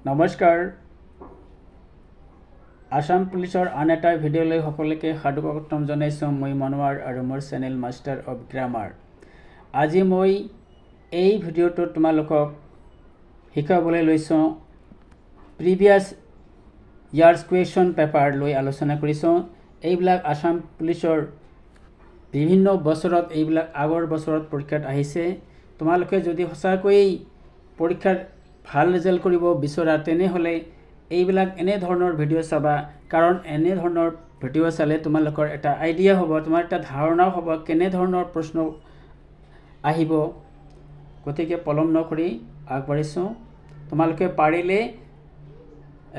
নমস্কাৰ আসাম পুলিচৰ আন এটা ভিডিঅ'লৈ সকলোকে স্বাগতম জনাইছোঁ মই মনোৱাৰ আৰু মোৰ চেনেল মাষ্টাৰ অফ গ্ৰামাৰ আজি মই এই ভিডিঅ'টোত তোমালোকক শিকাবলৈ লৈছোঁ প্ৰিভিয়াছ ইয়াৰ্ছ কুৱেশ্যন পেপাৰ লৈ আলোচনা কৰিছোঁ এইবিলাক আসাম পুলিচৰ বিভিন্ন বছৰত এইবিলাক আগৰ বছৰত পৰীক্ষাত আহিছে তোমালোকে যদি সঁচাকৈ পৰীক্ষাৰ ভাল ৰিজাল্ট কৰিব বিচৰা তেনেহ'লে এইবিলাক এনে ধৰণৰ ভিডিঅ' চাবা কাৰণ এনে ধৰণৰ ভিডিঅ' চালে তোমালোকৰ এটা আইডিয়া হ'ব তোমাৰ এটা ধাৰণা হ'ব কেনে ধৰণৰ প্ৰশ্ন আহিব গতিকে পলম নকৰি আগবাঢ়িছোঁ তোমালোকে পাৰিলে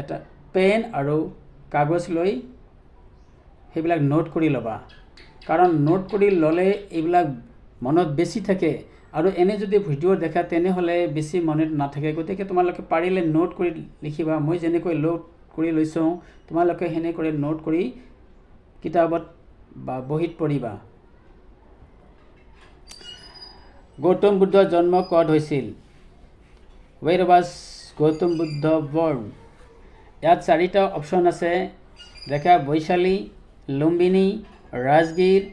এটা পেন আৰু কাগজ লৈ সেইবিলাক নোট কৰি ল'বা কাৰণ নোট কৰি ল'লে এইবিলাক মনত বেছি থাকে আৰু এনে যদি ভিডিঅ' দেখা তেনেহ'লে বেছি মনত নাথাকে গতিকে তোমালোকে পাৰিলে নোট কৰি লিখিবা মই যেনেকৈ নোট কৰি লৈছোঁ তোমালোকে সেনেকৈ নোট কৰি কিতাপত বা বহীত পঢ়িবা গৌতম বুদ্ধৰ জন্ম ক'ত হৈছিল Where was Gautam Buddha born ইয়াত চাৰিটা অপশ্যন আছে দেখা বৈশালী লুম্বিনী ৰাজগীৰ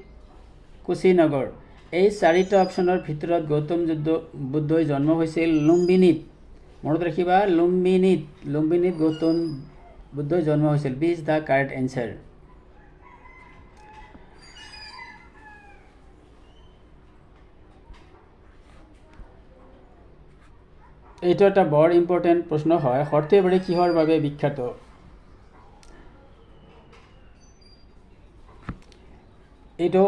কুশীনগৰ এই চাৰিটা অপশ্যনৰ ভিতৰত গৌতম বুদ্ধই জন্ম হৈছিল লুম্বিনীত মনত ৰাখিবা লুম্বিনীত গৌতম বুদ্ধই জন্ম হৈছিল B is the correct answer এইটো এটা বৰ ইম্পৰ্টেণ্ট প্ৰশ্ন হয় সৰ্থেবাৰী কিহৰ বাবে বিখ্যাত এইটো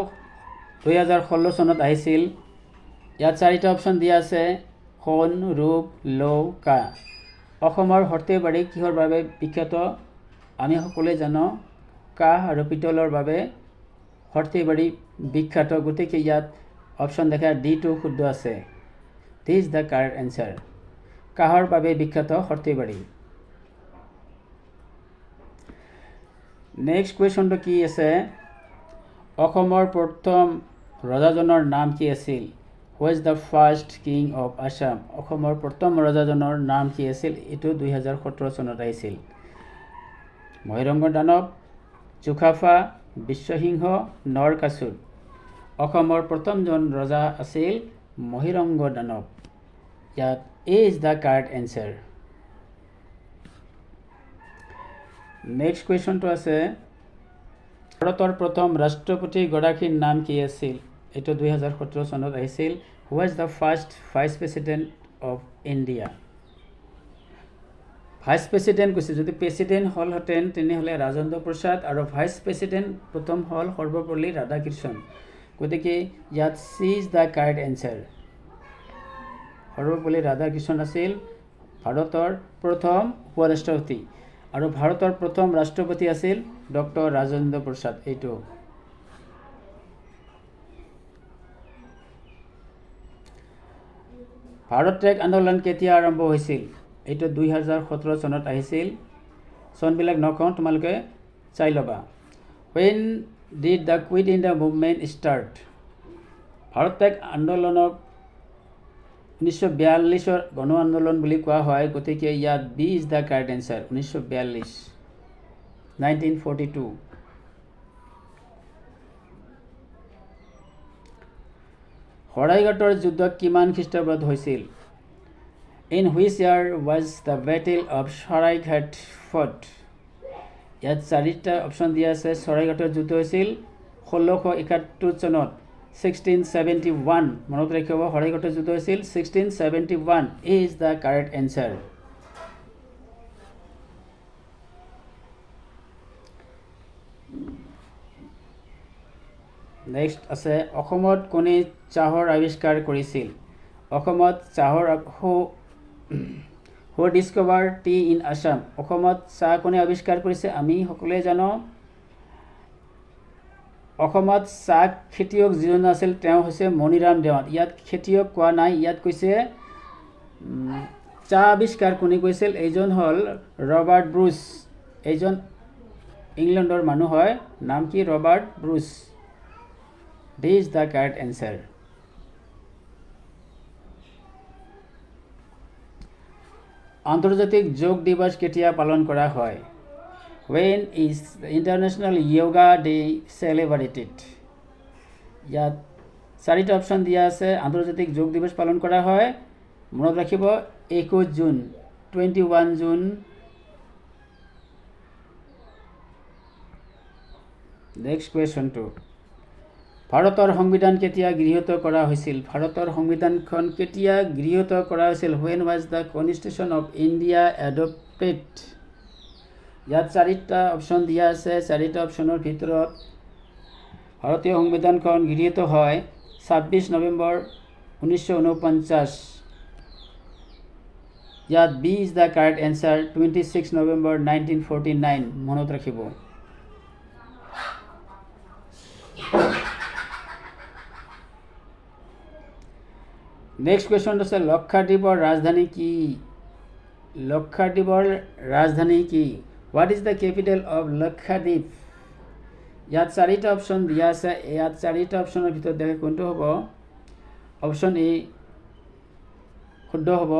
2016 চনত আহিছিল ইয়াত চাৰিটা অপশ্যন দিয়া আছে সোণ ৰূপ লৌ কা অসমৰ সৰ্থেবাৰী কিহৰ বাবে বিখ্যাত আমি সকলোৱে জানো কাঁহ আৰু পিতলৰ বাবে সৰ্থেবাৰী বিখ্যাত গতিকে ইয়াত অপশ্যন দেখা ডিটো শুদ্ধ আছে this is the correct answer কাঁহৰ বাবে বিখ্যাত সৰ্থেবাৰী নেক্সট কুৱেশ্যনটো কি আছে অসমৰ প্ৰথম ৰজাজনৰ নাম কি আছিল হু is the first king of Assam অসমৰ প্ৰথম ৰজাজনৰ নাম কি আছিল এইটো 2017 চনত আহিছিল মহিৰংগ দানৱ চুকাফা বিশ্বসিংহ নৰকাসুৰ অসমৰ প্ৰথমজন ৰজা আছিল মহিৰংগ দানৱ ইয়াত A is the correct answer next কুৱেশ্যনটো আছে ভাৰতৰ প্ৰথম ৰাষ্ট্ৰপতিগৰাকীৰ নাম কি আছিল এইটো 2017 চনত আহিছিল হু is the first vice president of India vice president কৈছে যদি প্ৰেচিডেণ্ট হ'লহেঁতেন তেনেহ'লে ৰাজেন্দ্ৰ প্ৰসাদ আৰু ভাইচ প্ৰেচিডেণ্ট প্ৰথম হ'ল সৰ্বপল্লী ৰাধাকৃষ্ণন গতিকে ইয়াত C is the correct answer Sarvepalli Radhakrishnan আছিল ভাৰতৰ প্ৰথম উপৰাষ্ট্ৰপতি আৰু ভাৰতৰ প্ৰথম ৰাষ্ট্ৰপতি আছিল ডক্টৰ ৰাজেন্দ্ৰ প্ৰসাদ এইটো ভাৰত ত্যাগ আন্দোলন কেতিয়া আৰম্ভ হৈছিল এইটো 2017 চনত আহিছিল চনবিলাক নকওঁ তোমালোকে চাই ল'বা When did the Quit India movement start Bharat ত্যাগ আন্দোলনক 1942 গণ আন্দোলন বুলি কোৱা হয় গতিকে ইয়াত B is the correct answer 1942 শৰাইঘাটৰ যুদ্ধ কিমান খ্ৰীষ্টাব্দত হৈছিল in which year was the battle of Saraighat fought ইয়াত চাৰিটা অপশ্যন দিয়া আছে শৰাইঘাটৰ যুদ্ধ হৈছিল 1671 চনত 1671 মনত ৰাখিব শৰাইঘাটৰ যুদ্ধ হৈছিল 1671 is the correct answer next আছে অসমত কোনে চাহৰ আৱিষ্কাৰ কৰিছিল অসমত চাহৰ হু ডিস্কভাৰ টি ইন আসাম অসমত চাহ কোনে আৱিষ্কাৰ কৰিছে আমি সকলোৱে জানো অসমত চাহ খেতিয়ক যিজন আছিল তেওঁ হৈছে মণিৰাম দেৱান ইয়াত খেতিয়ক কোৱা নাই ইয়াত কৈছে চাহ আৱিষ্কাৰ কোনে কৰিছিল এইজন হ'ল ৰবাৰ্ট ব্ৰুচ এইজন ইংলেণ্ডৰ মানুহ হয় নাম কি Robert Bruce this is the correct answer আন্তৰ্জাতিক যোগ দিৱস কেতিয়া পালন কৰা হয়? When is the International Yoga Day celebrated? ইয়াত চাৰিটা অপশ্যন দিয়া আছে। আন্তৰ্জাতিক যোগ দিৱস পালন কৰা হয়, মনত ৰাখিব, 21 জুন, 21 জুন। নেক্সট কুৱেশ্যনটো, ভাৰতৰ সংবিধান কেতিয়া গৃহীত কৰা হৈছিল? ভাৰতৰ সংবিধানখন কেতিয়া গৃহীত কৰা হৈছিল? When was the Constitution of India adopted? ইয়াত চাৰিটা অপশ্যন দিয়া আছে। চাৰিটা অপশ্যনৰ ভিতৰত ভাৰতীয় সংবিধানখন গৃহীত হয় 26 নৱেম্বৰ 1949। ইয়াত B is the correct answer, 26 নৱেম্বৰ 1949, মনত ৰাখিব। নেক্সট কুৱেশ্যন আছে, লক্ষাদ্বীপৰ ৰাজধানী কি? লক্ষাদ্বীপৰ ৰাজধানী কি? What is the capital of Lakshadweep? ইয়াত চাৰিটা অপশ্যন দিয়া আছে। ইয়াত চাৰিটা অপশ্যনৰ ভিতৰত দেখে কোনটো হ'ব? অপশ্যন এ শুদ্ধ হ'ব,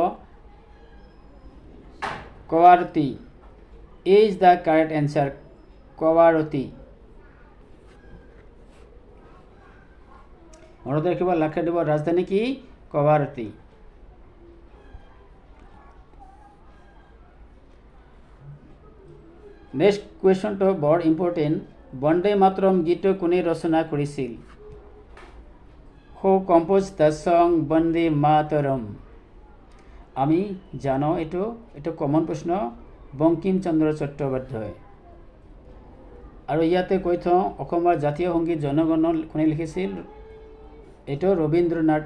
কৱাৰতি। এ ইজ দ্য কাৰেক্ট এনচাৰ, কৱাৰতি। মনত ৰাখিব, লক্ষাদ্বীপৰ ৰাজধানী কি? কৱাৰতি। নেক্সট কুৱেশ্যনটো বৰ ইম্পৰ্টেণ্ট। বন্দে মাতৰম গীতটো কোনে ৰচনা কৰিছিল? Who composed the song Vande Mataram? আমি জানো এইটো কমন প্ৰশ্ন, বংকিম চন্দ্ৰ চট্টোপাধ্যায়। আৰু ইয়াতে কৈ থওঁ, অসমৰ জাতীয় সংগীত জনগণ কোনে লিখিছিল? এইটো ৰবীন্দ্ৰনাথ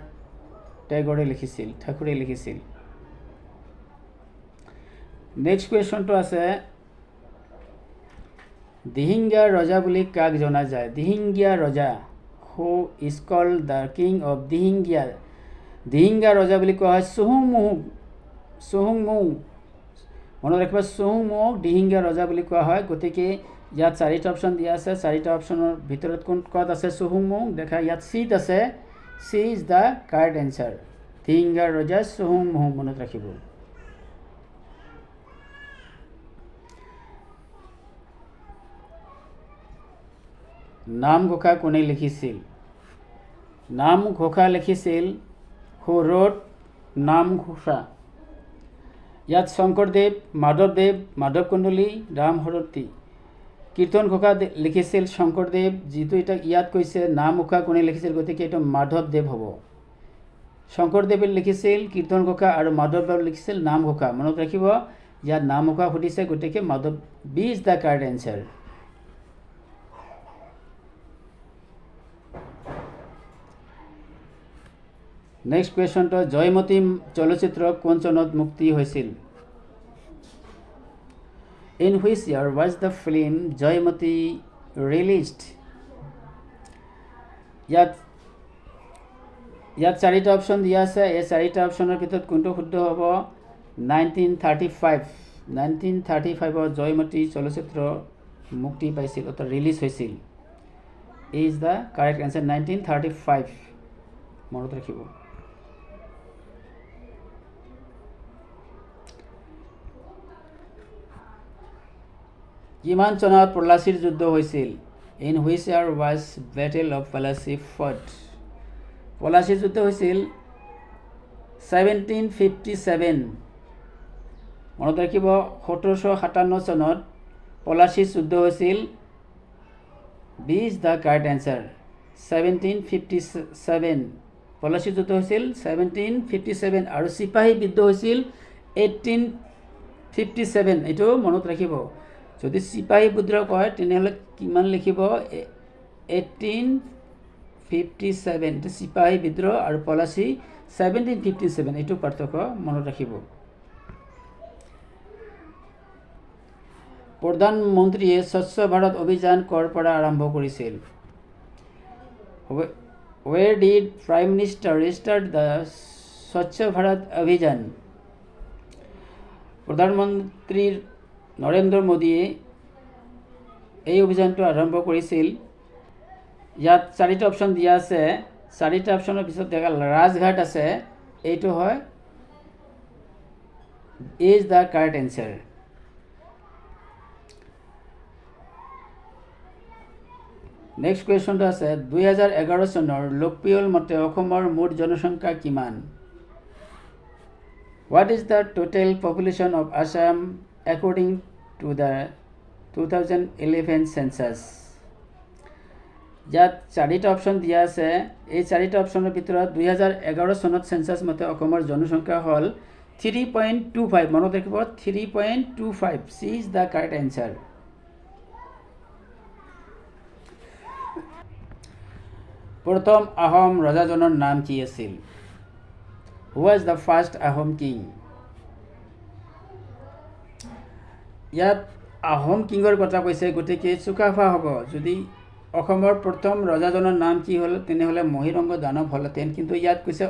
টেগৰে লিখিছিল, ঠাকুৰে লিখিছিল। নেক্সট কুৱেশ্যনটো আছে, দিহিঙ্গীয়া ৰজা বুলি কাক জনা যায়? দিহিঙ্গীয়া ৰজা, who is called the king of Dihingia? Dihingia ৰজা বুলি কোৱা হয় চুহুংমুহুক। চুহুংমুং, মনত ৰাখিব, চুহুংমুহুক দিহিঙ্গীয়া ৰজা বুলি কোৱা হয়। গতিকে ইয়াত চাৰিটা অপশ্যন দিয়া আছে। চাৰিটা অপশ্যনৰ ভিতৰত ক'ত আছে চুহুংমুং? দেখা ইয়াত চিত আছে। C is the correct answer, Dihingia ৰজা চুহুংমুহুক, মনত ৰাখিব। নামঘোষা কোনে লিখিছিল? নামঘোষা লিখিছিল, হু ৰোট নামঘোষা? ইয়াত শংকৰদেৱ, মাধৱদেৱ, মাধৱ কুণ্ডলী, ৰাম সৰতী। কীৰ্তন ঘোষা লিখিছিল শংকৰদেৱ, যিটো ইয়াত কৈছে নামঘোষা কোনে লিখিছিল, গতিকে এইটো মাধৱদেৱ হ'ব। শংকৰদেৱে লিখিছিল কীৰ্তন ঘোষা আৰু মাধৱদেৱে লিখিছিল নামঘোষা, মনত ৰাখিব। ইয়াত নামঘোষা সুধিছে, গতিকে Madhav, B is the correct answer. Next কুৱেশ্যনটো, জয়মতী চলচ্চিত্ৰ কোন চনত মুক্তি হৈছিল? In which year was the film Joymoti released? ইয়াত চাৰিটা অপশ্যন দিয়া আছে। এই চাৰিটা অপশ্যনৰ ভিতৰত কোনটো শুদ্ধ হ'ব? 1935। 1935 জয়মতী চলচ্চিত্ৰ মুক্তি পাইছিল, অৰ্থাৎ ৰিলিজ হৈছিল। ইজ দ্য কাৰেক্ট এনচাৰ, 1935, মনত ৰাখিব। কিমান চনত পলাচীৰ যুদ্ধ হৈছিল? In which year was battle of Plassey fought? পলাচীৰ যুদ্ধ হৈছিল 1757, মনত ৰাখিব। 1757 চনত পলাচীৰ যুদ্ধ হৈছিল। B is the correct answer, 1757, পলাচীৰ যুদ্ধ হৈছিল 1757। আৰু চিপাহী বিদ্ৰোহ হৈছিল 1857, এইটো মনত ৰাখিব। যদি চিপাহী বিদ্ৰোহ কয় তেনেহ'লে কিমান লিখিব? 1857, এইটো চিপাহী বিদ্ৰোহ, আৰু পলাচী 1757, এইটো পাৰ্থক্য মনত ৰাখিব। প্ৰধানমন্ত্ৰীয়ে স্বচ্ছ ভাৰত অভিযান ক'ৰ পৰা আৰম্ভ কৰিছিল? Where did Prime Minister start the স্বচ্ছ ভাৰত অভিযান? প্ৰধানমন্ত্ৰী নৰেন্দ্ৰ মোদীয়ে এই অভিযানটো আৰম্ভ কৰিছিল। ইয়াত চাৰিটা অপশ্যন দিয়া আছে। চাৰিটা অপশ্যনৰ পিছত দেখা ৰাজঘাট আছে, এইটো হয় is the correct answer. Next কুৱেশ্যনটো আছে 2011 চনৰ লোকপিয়ল মতে অসমৰ মুঠ জনসংখ্যা কিমান? What is the total population of Assam according to the 2011 census? ইয়াত চাৰিটা অপশ্যন দিয়া আছে। এই চাৰিটা অপশ্যনৰ ভিতৰত 2011 চনত চেঞ্চাছ মতে অসমৰ জনসংখ্যা হ'ল 3.25। মনত ৰাখিব 3.25। C is the correct answer. প্ৰথম আহোম ৰজাজনৰ নাম কি আছিল? Who was the first Ahom king? ইয়াত আহোম কিঙৰ কথা কৈছে, গতিকে চুকাফা হ'ব। যদি অসমৰ প্ৰথম ৰজাজনৰ নাম কি হ'ল তেনেহ'লে মহিৰংগ দানৱ হ'লহেঁতেন, কিন্তু ইয়াত কৈছে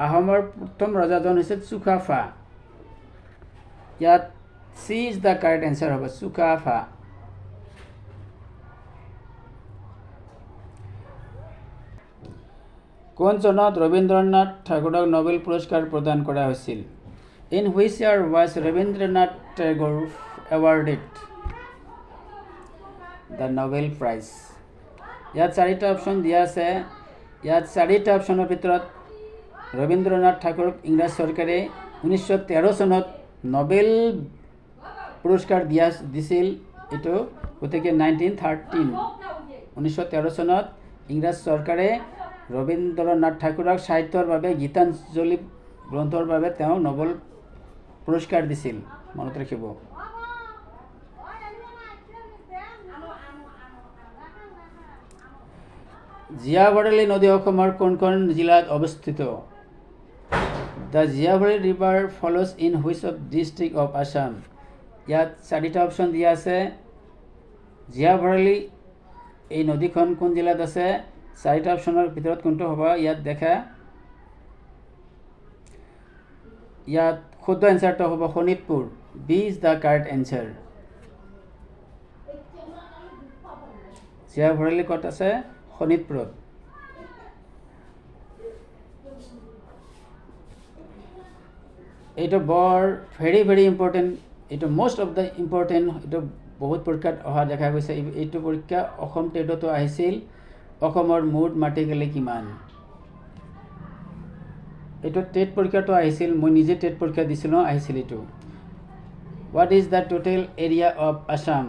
আহোমৰ প্ৰথম ৰজাজন হৈছে চুকাফা। ইয়াত C is the correct answer হ'ব, চুকাফা। কোন চনত ৰবীন্দ্ৰনাথ ঠাকুৰক নোবেল পুৰস্কাৰ প্ৰদান কৰা হৈছিল? In which year was Rabindranath Tagore awarded the Nobel Prize? ইয়াত চাৰিটা অপশ্যন দিয়া আছে। ইয়াত চাৰিটা অপশ্যনৰ ভিতৰত ৰবীন্দ্ৰনাথ ঠাকুৰক ইংৰাজ চৰকাৰে 1913 চনত নোবেল পুৰস্কাৰ দিছিল। এইটো গতিকে 1913 চনত ইংৰাজ চৰকাৰে ৰবীন্দ্ৰনাথ ঠাকুৰক সাহিত্যৰ বাবে গীতাঞ্জলি গ্ৰন্থৰ বাবে তেওঁ নোবেল পুৰস্কাৰ দিছিল। মনত ৰাখিব। জীয়াভৰালী নদী অসমৰ কোনখন জিলাত অৱস্থিত? The Jiabharali river falls in which of district of Assam? ইয়াত চাৰিটা অপশ্যন দিয়া আছে। জীয়াভৰালী এই নদীখন কোন জিলাত আছে? চাৰিটা অপশ্যনৰ ভিতৰত কোনটো হ'ব? ইয়াত দেখা, ইয়াত শুদ্ধ এনচাৰটো হ'ব Sonitpur. B is the correct answer. জীয়াভৰালী ক'ত আছে? শোণিতপুৰত। এইটো বৰ ভেৰি ইম্পৰ্টেণ্ট, এইটো মোষ্ট অফ দ্য ইম্পৰ্টেণ্ট। এইটো বহুত পৰীক্ষাত অহা দেখা গৈছে। এইটো পৰীক্ষা অসম টেটতো আহিছিল। অসমৰ মুঠ মাটিকালি কিমান? এইটো টেট পৰীক্ষাটো আহিছিল, মই নিজে টেট পৰীক্ষা দিছিলোঁ, আহিছিল এইটো। What is the total area of Assam?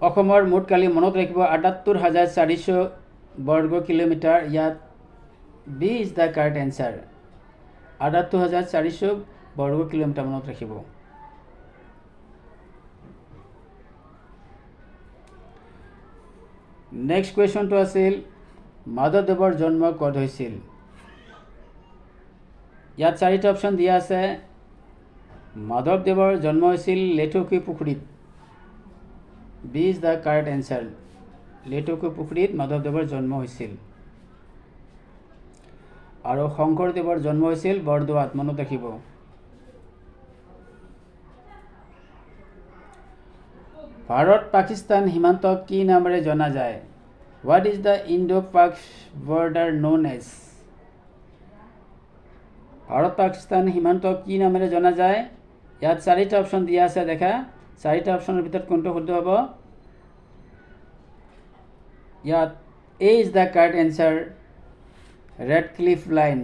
অসমৰ মুঠ কালি মনত ৰাখিব ৭৮,৪০০ বৰ্গ কিলোমিটাৰ। ইয়াত B is the correct answer. ৭৮,৪০০ বৰ্গ কিলোমিটাৰ মনত ৰাখিব। নেক্সট কুৱেশ্যনটো আছিল মাধৱদেৱৰ জন্ম ক'ত হৈছিল? ইয়াত চাৰিটা অপশ্যন দিয়া আছে। মাধৱদেৱৰ জন্ম হৈছিল লেটেকু পুখুৰীত। B is the correct answer. লেটেকু পুখুৰীত মাধৱদেৱৰ জন্ম হৈছিল। আৰু শংকৰদেৱৰ জন্ম হৈছিল বৰদোৱাত। মনত ৰাখিব। ভাৰত পাকিস্তান সীমান্তক কি নামেৰে জনা যায়? What is the Indo Pak border known as? Bharat Pakistan সীমান্তক কি নামেৰে জনা যায়? ইয়াত চাৰিটা অপশ্যন দিয়া আছে দেখা। চাৰিটা অপশ্যনৰ ভিতৰত কোনটো শুদ্ধ হ'ব? ইয়াত A is the correct answer. Red cliff line.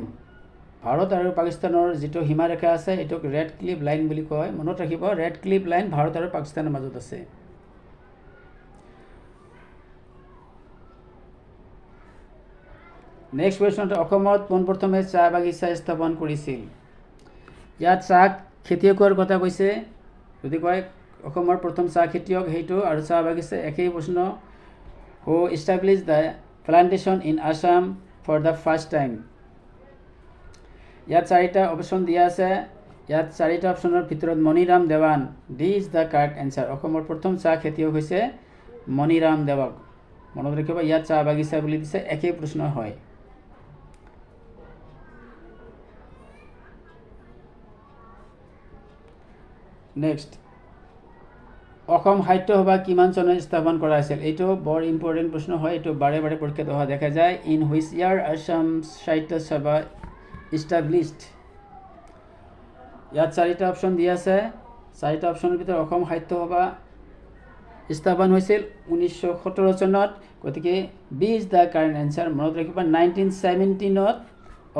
Bharat আৰু পাকিস্তানৰ যিটো সীমাৰেখা আছে এইটোক ৰেড ক্লিফ লাইন বুলি কয়। মনত ৰাখিব, ৰেড ক্লিফ লাইন ভাৰত আৰু পাকিস্তানৰ মাজত আছে। নেক্সট কুৱেশ্যনটো অসমত পোনপ্ৰথমে চাহ বাগিচা স্থাপন কৰিছিল? ইয়াত চাহ খেতিয়কৰ কথা কৈছে। যদি কয় অসমৰ প্ৰথম চাহ খেতিয়ক সেইটো আৰু চাহ বাগিচা একেই প্ৰশ্ন। Who established the plantation in Assam for the first time? ইয়াত চাৰিটা অপশ্যন দিয়া আছে। ইয়াত চাৰিটা অপশ্যনৰ ভিতৰত Maniram Dewan. D is the correct answer. অসমৰ প্ৰথম চাহ খেতিয়ক হৈছে মণিৰাম দেৱান। মনত ৰাখিব, ইয়াত চাহ বাগিচা বুলি দিছে, একেই প্ৰশ্ন হয়। নেক্সট, অসম সাহিত্য সভা কিমান চনত স্থাপন কৰা হৈছিল? এইটো বৰ ইম্পৰ্টেণ্ট প্ৰশ্ন হয়। এইটো বাৰে বাৰে পৰীক্ষাত অহা দেখা যায়। ইন হুইচ ইয়াৰ আছাম সাহিত্য সভা ইষ্টাব্লিছড? ইয়াত চাৰিটা অপশ্যন দিয়া আছে। চাৰিটা অপশ্যনৰ ভিতৰত অসম সাহিত্য সভা স্থাপন হৈছিল 1917 চনত। গতিকে B is the current answer. মনত ৰাখিবা 1917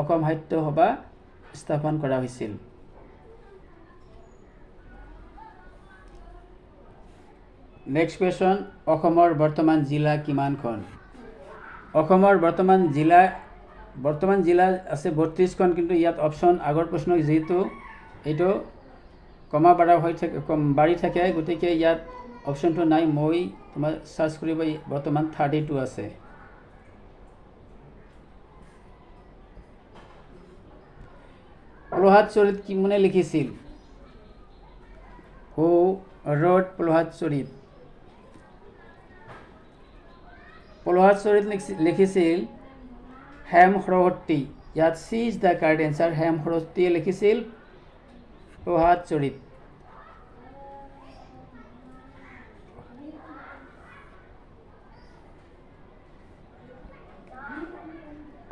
অসম সাহিত্য সভা স্থাপন কৰা হৈছিল। নেক্সট কুৱেশ্যন, অসমৰ বৰ্তমান জিলা কিমানখন? অসমৰ বৰ্তমান জিলা আছে 32খন, কিন্তু ইয়াত অপশ্যন আগৰ প্ৰশ্ন যিহেতু এইটো কমা বাঢ়ি থাকে, গতিকে ইয়াত অপশ্যনটো নাই। মই তোমাৰ চাৰ্চ কৰিব, বৰ্তমান 32 আছে। প্ৰহ্লাদ চৰিত কোনে লিখিছিল? হু ৰট প্ৰহ্লাদ চৰিত? প্ৰহ্লাদ চৰিত লিখিছিল হেম সৰস্বতী। ইয়াত C is the correct answer. Hem সৰস্বতীয়ে লিখিছিল প্ৰহ্লাদ চৰিত।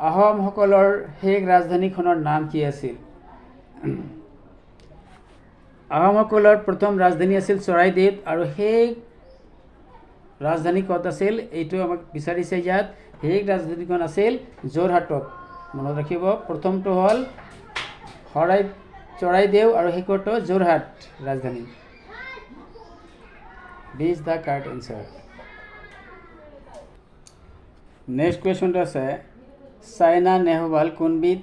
আহোমসকলৰ শেষ ৰাজধানীখনৰ নাম কি আছিল? আহোমসকলৰ প্ৰথম ৰাজধানী আছিল চৰাইদেউ, আৰু শেষ ৰাজধানী ক'ত আছিল এইটো আমাক বিচাৰিছে। ইয়াত শেষ ৰাজধানীখন আছিল যোৰহাটত। মনত ৰাখিব, প্ৰথমটো হ'ল চৰাইদেউ আৰু শেষৰটো যোৰহাট ৰাজধানী। B is the correct answer. Next কুৱেশ্যনটো আছে, চাইনা নেহৱাল কোনবিধ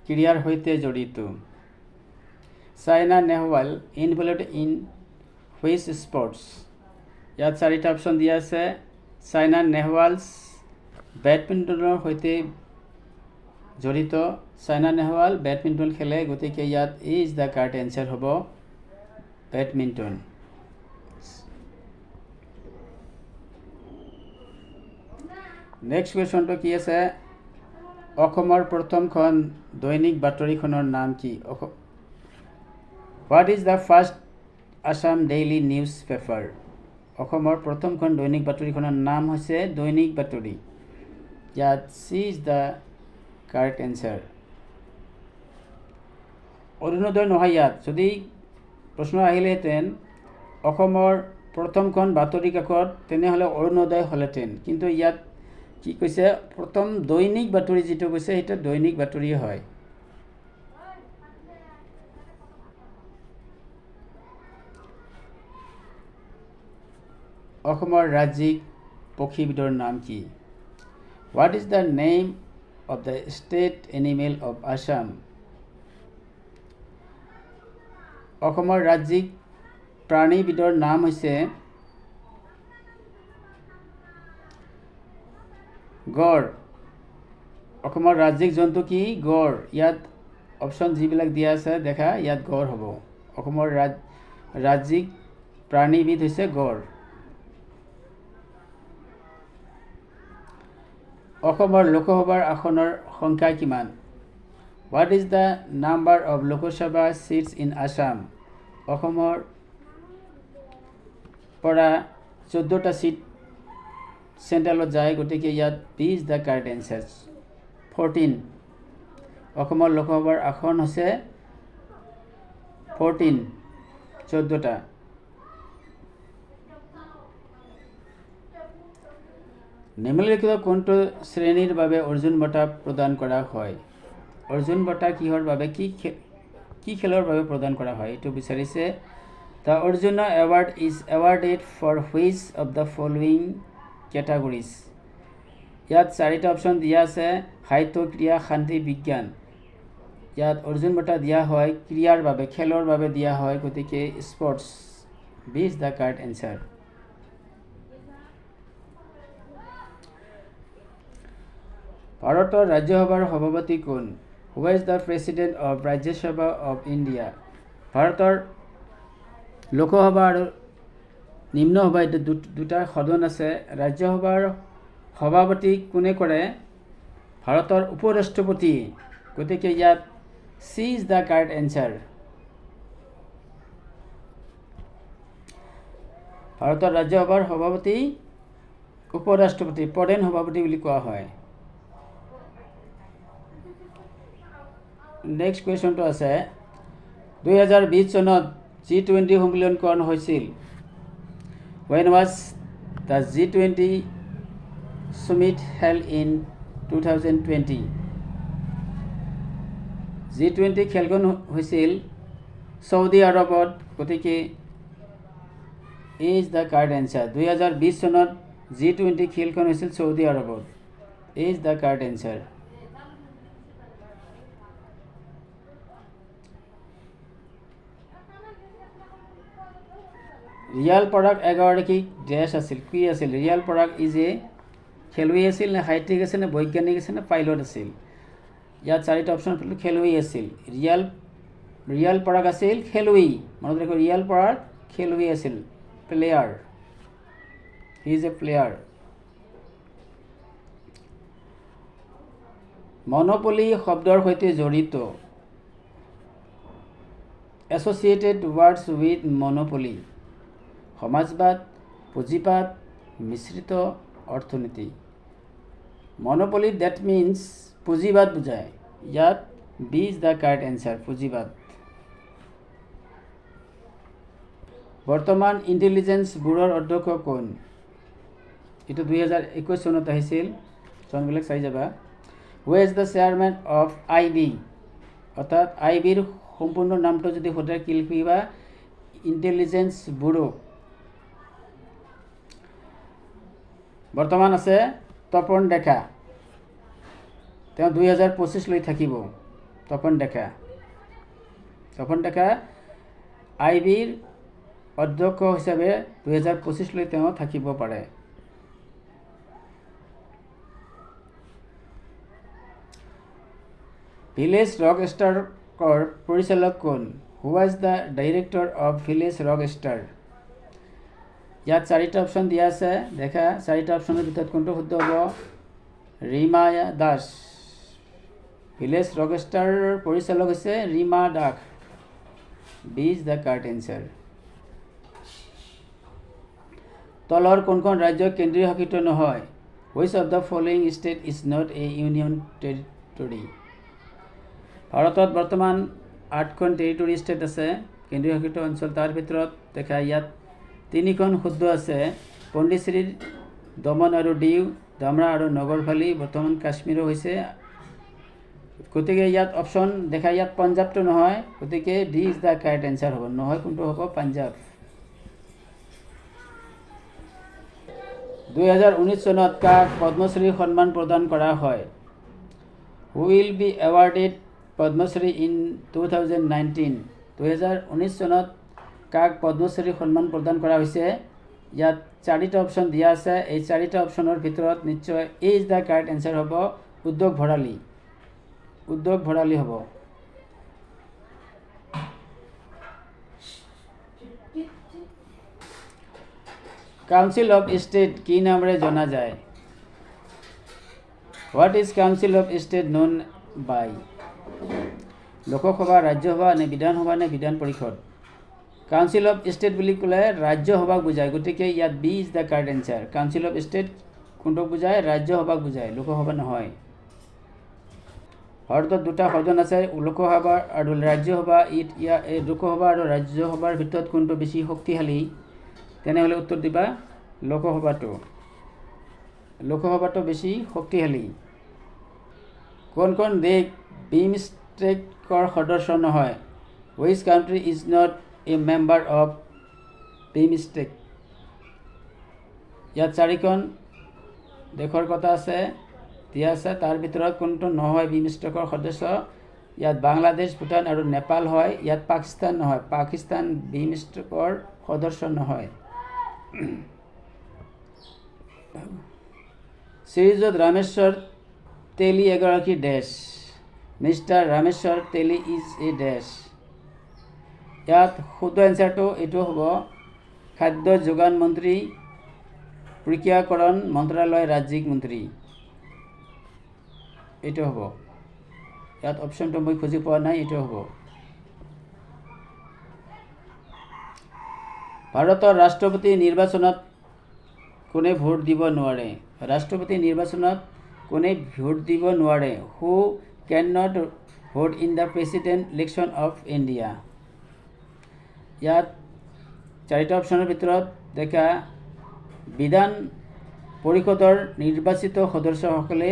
ক্ৰীড়াৰ সৈতে জড়িত? Saina Nehwal involved in which sports? ইয়াত চাৰিটা অপশ্যন দিয়া আছে। চাইনা নেহৱাল বেডমিণ্টনৰ সৈতে জড়িত। চাইনা নেহৱাল বেডমিণ্টন খেলে, গতিকে ইয়াত ইজ দ্য কাৰেক্ট এনচাৰ হ'ব বেডমিণ্টন। নেক্সট কুৱেশ্যনটো কি আছে, অসমৰ প্ৰথমখন দৈনিক বাতৰিখনৰ নাম কি? What is the first Assam daily newspaper? অসমৰ প্ৰথমখন দৈনিক বাতৰিখনৰ নাম হৈছে দৈনিক বাতৰি। ইয়াত C is the correct answer. Arunodoi নহয় ইয়াত। যদি প্ৰশ্ন আহিলেহেঁতেন অসমৰ প্ৰথমখন বাতৰি কাকত, তেনেহ'লে অৰুণোদয় হ'লহেঁতেন, কিন্তু ইয়াত কি কৈছে, প্ৰথম দৈনিক বাতৰি যিটো কৈছে সেইটো দৈনিক বাতৰিয়ে হয়। অসমৰ ৰাজ্যিক পক্ষীবিধৰ নাম কি? What is the name of the state animal of Assam? অসমৰ ৰাজ্যিক প্ৰাণীবিধৰ নাম হৈছে গড়। অসমৰ ৰাজ্যিক জন্তু কি? গড়। ইয়াত অপশ্যন যিবিলাক দিয়া আছে দেখা, ইয়াত গড় হ'ব। অসমৰ ৰাজ্যিক প্ৰাণীবিধ হৈছে গড়। অসমৰ লোকসভাৰ আসনৰ সংখ্যা কিমান? What is the number of Lok Sabha seats in Assam? অসমৰ পৰা 14টা চিট চেণ্ট্ৰেলত যায়, গতিকে ইয়াত B is the correct answer 14। অসমৰ লোকসভাৰ আসন হৈছে 14টা। নিম্নলিখিত কোনটো শ্ৰেণীৰ বাবে অৰ্জুন বঁটা প্ৰদান কৰা হয়? অৰ্জুন বঁটা কিহৰ বাবে, কি খেলৰ বাবে প্ৰদান কৰা হয় এইটো বিচাৰিছে। The Arjuna award is awarded for which of the following categories? ইয়াত চাৰিটা অপশ্যন দিয়া আছে। সাহিত্য, ক্ৰীড়া, শান্তি, বিজ্ঞান। ইয়াত অৰ্জুন বঁটা দিয়া হয় ক্ৰীড়াৰ বাবে, খেলৰ বাবে দিয়া হয়, গতিকে sports. B is the correct answer. ভাৰতৰ ৰাজ্যসভাৰ সভাপতি কোন? Who is the president of Rajya Sabha of India? ভাৰতৰ লোকসভা আৰু নিম্নসভা এইটো দুটা সদন আছে। ৰাজ্যসভাৰ সভাপতি কোনে কৰে? ভাৰতৰ উপ ৰাষ্ট্ৰপতি। গতিকে ইয়াত C is the correct answer. ভাৰতৰ ৰাজ্যসভাৰ সভাপতি উপ ৰাষ্ট্ৰপতি, প্ৰধান সভাপতি বুলি কোৱা হয়। নেক্সট কুৱেশ্যনটো আছে, 2020 চনত G20 সন্মিলনখন হৈছিল। When was the G20 summit held in 2020? G20 খেলখন হৈছিল সৌদি আৰবত, গতিকে ইজ দ্য কাৰেক্ট এনচাৰ। 2020 চনত G20 খেলখন হৈছিল সৌদি আৰবত, is the correct answer. Riyan Parag এগৰাকী ড্ৰেছ আছিল, কি আছিল? ৰিয়াল পৰাগ ইজ এ খেলুৱৈ আছিল নে সাহিত্যিক আছিল নে বৈজ্ঞানিক আছিল নে পাইলট আছিল? ইয়াত চাৰিটা অপশ্যন পালোঁ, খেলুৱৈ আছিল। ৰিয়াল পৰাগ আছিল খেলুৱৈ, মনত ৰাখিব, ৰিয়াল পৰাগ খেলুৱৈ আছিল, player, he is a player. Monopoly শব্দৰ সৈতে জড়িত, এছ'চিয়েটেড ৱাৰ্ডছ উইথ মনোপলি, সমাজবাদ, পুঁজিবাদ, মিশ্ৰিত অৰ্থনীতি। মনোপলি ডেট মিনছ পুঁজিবাদ বুজায়, ইয়াত B is the correct answer, পুঁজিবাদ। বৰ্তমান ইণ্টেলিজেন্স ব্যুৰোৰ অধ্যক্ষ কোন? এইটো 2021 চনত আহিছিল, চনবিলাক চাই যাবা। Who is the chairmen of IB, অৰ্থাৎ IBৰ সম্পূৰ্ণ নামটো যদি সোধে কি লিখিবা? Intelligence bureau. বৰ্তমান আছে তপন ডেকা, তেওঁ 2025 লৈ থাকিব। তপন ডেকা IBৰ অধ্যক্ষ হিচাপে 2025 লৈ তেওঁ থাকিব পাৰে। ভিলেজ ৰক ষ্টাৰৰ পৰিচালক কোন? Who was the director of village rock star? ইয়াত চাৰিটা অপশ্যন দিয়া আছে, দেখা চাৰিটা অপশ্যনৰ ভিতৰত কোনটো শুদ্ধ হ'ব? ৰীমা দাস। ভিলেজ ৰক ষ্টাৰৰ পৰিচালক হৈছে Rima Das, B is the correct answer. তলৰ কোনখন ৰাজ্য কেন্দ্ৰীয় শাসিত নহয়? Which of the following state is not a union territory? ভাৰতত বৰ্তমান 8খন টেৰিটৰী ষ্টেট আছে, কেন্দ্ৰীয় শাসিত অঞ্চল। তাৰ ভিতৰত দেখা ইয়াত 3খন শুদ্ধ আছে, পণ্ডিচেৰী, দমন আৰু ডিউ, দামৰা আৰু নগৰ ভেলী, বৰ্তমান কাশ্মীৰো হৈছে। গতিকে ইয়াত অপশ্যন দেখা, ইয়াত পঞ্জাৱটো নহয়, গতিকে D is the correct answer হ'ব। নহয়, কোনটো হ'ব? পাঞ্জাৱ। 2019 চনত কাক পদ্মশ্ৰী সন্মান প্ৰদান কৰা হয়? Who will be awarded Padma Shri in 2019? 2019 চনত কাক পদ্মশ্ৰী সন্মান প্ৰদান কৰা হৈছে? ইয়াত চাৰিটা অপশ্যন দিয়া আছে, এই চাৰিটা অপশ্যনৰ ভিতৰত নিশ্চয় এ ইজ দ্য কাৰেক্ট এনচাৰ হ'ব উদ্যোগ ভৰালী। উদ্যোগ ভৰালী হ'ব। কাউন্সিল অফ ষ্টেট কি নামেৰে জনা যায়? What is council of state known by? Lok Sabha, Rajya Sabha নে বিধানসভা নে বিধান পৰিষদ? কাউন্সিল অফ ষ্টেট বুলি ক'লে ৰাজ্যসভাক বুজায়, গতিকে ইয়াত B is the correct answer. Council of state কোনটোক বুজায়? ৰাজ্যসভাক বুজায়, লোকসভা নহয়। ভাৰতত দুটা সদন আছে, লোকসভা আৰু ৰাজ্যসভা। এই লোকসভা আৰু ৰাজ্যসভাৰ ভিতৰত কোনটো বেছি শক্তিশালী? তেনেহ'লে উত্তৰ দিবা লোকসভাটো। লোকসভাটো বেছি শক্তিশালী। কোন দেশ বিমষ্টেকৰ সদস্য নহয়? Which country is not A member of BIMSTEC? ইয়াত 4খন দেশৰ কথা আছে, দিয়া আছে, তাৰ ভিতৰত কোনটো নহয় বিমষ্টেকৰ সদস্য? ইয়াত বাংলাদেশ, ভূটান আৰু নেপাল হয়। ইয়াত পাকিস্তান নহয়, পাকিস্তান বিমষ্টেকৰ সদস্য নহয়। শ্ৰীযুত ৰামেশ্বৰ তেলী এগৰাকী ডেছ? Mister Rameswar Teli is a ডেছ? ইয়াত শুদ্ধ এনচাৰটো এইটো হ'ব খাদ্য যোগান মন্ত্ৰী, প্ৰক্ৰিয়াকৰণ মন্ত্ৰালয় ৰাজ্যিক মন্ত্ৰী, এইটো হ'ব। ইয়াত অপশ্যনটো মই খুজি পোৱা নাই, এইটো হ'ব। ভাৰতৰ ৰাষ্ট্ৰপতি নিৰ্বাচনত কোনে ভোট দিব নোৱাৰে? ৰাষ্ট্ৰপতি নিৰ্বাচনত কোনে ভোট দিব নোৱাৰে? Who can not vote in the president election of India? ইয়াত চাৰিটা অপশ্যনৰ ভিতৰত দেখা বিধান পৰিষদৰ নিৰ্বাচিত সদস্যসকলে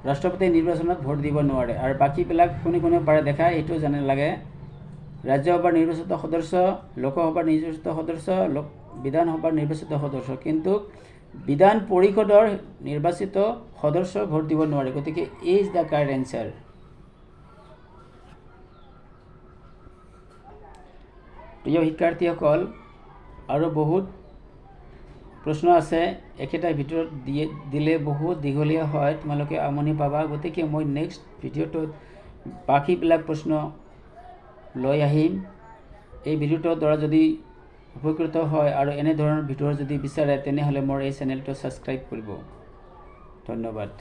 ৰাষ্ট্ৰপতি নিৰ্বাচনত ভোট দিব নোৱাৰে আৰু বাকীবিলাক কোনে কোনে পাৰে দেখা এইটো জানিব লাগে। ৰাজ্যসভাৰ নিৰ্বাচিত সদস্য, লোকসভাৰ নিৰ্বাচিত সদস্য, বিধানসভাৰ নিৰ্বাচিত সদস্য, কিন্তু বিধান পৰিষদৰ নিৰ্বাচিত সদস্য ভোট দিব নোৱাৰে। গতিকে ইজ দ্য কাৰেক্ট এনচাৰ। প্ৰিয় শিক্ষাৰ্থীসকল, আৰু বহুত প্ৰশ্ন আছে, একেটাৰ ভিতৰত দিলে বহুত দীঘলীয়া হয়, তোমালোকে আমনি পাবা। গতিকে মই নেক্সট ভিডিঅ'টোত বাকীবিলাক প্ৰশ্ন লৈ আহিম। এই ভিডিঅ'টোৰ দ্বাৰা যদি উপকৃত হয় আৰু এনেধৰণৰ ভিডিঅ' যদি বিচাৰে তেনেহ'লে মোৰ এই চেনেলটো ছাবস্ক্ৰাইব কৰিব। ধন্যবাদ।